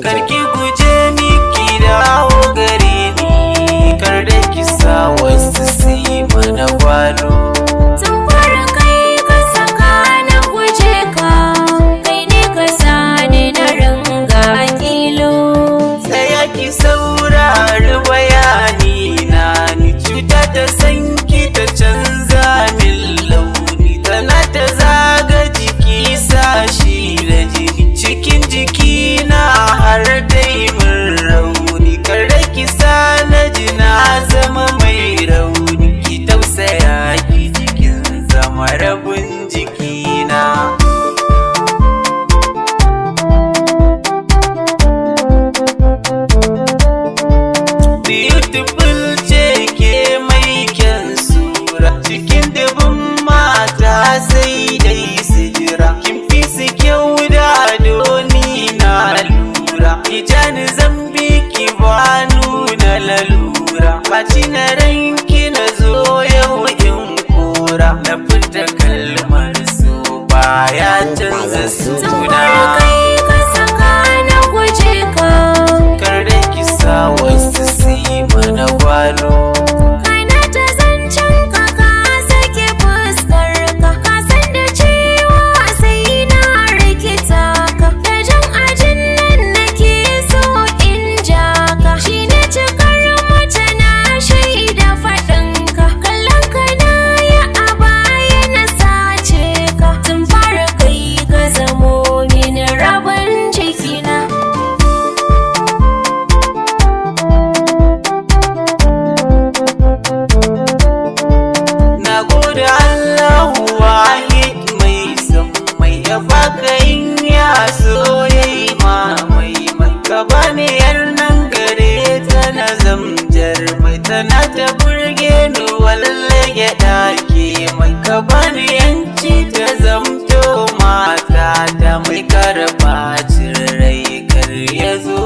Karki guje ni ki dawo gare ni, kar da ki sa wasu su yi mana gwalo. Tun fara kai ka saka na guje ka, kai ne ka sa ni na ringa kilo. Tsaya ki saurari bayani na, ni cuta ta san ki ta canza min launi, tana ta zaga jiki sashi da jini cikin jiki na har dai mun rauni. Kar ki sa na ji na zama mai rauni, ki tausaya ki jikin zama rabin jikina. Beautiful ce ke mai kyan sura, cikin dubin mata sai dai su jira. Kin fi su kyau da doni na lura, ijani zambi ki ba nuna lalura. Baci na ranki na zo yau in kora, na fita kalmar so baya canza suna. Kai ka saka na guje ka, Kar da ki sa wasu su yi mana gwalo. kana ta zancen ka ka sake fuskar ka, ka san da cewa sai na rikita ka. Da jan ajin nan nake so in ja ka, shi ne cikar mace na shaida faɗin ka. Kallon ka na ya a baya na sace ka, tun fara kai ka zamo mini rabin jikina. Na gode Allahu wahid mai sammai, ya baka in ya so yayi mai. Ka bani yar nan gare ta na zamjar mai, tana ta burge ni walle ya dake mai. Ka bani yanci ta zamto mata ta mai, karba rai kar ya zo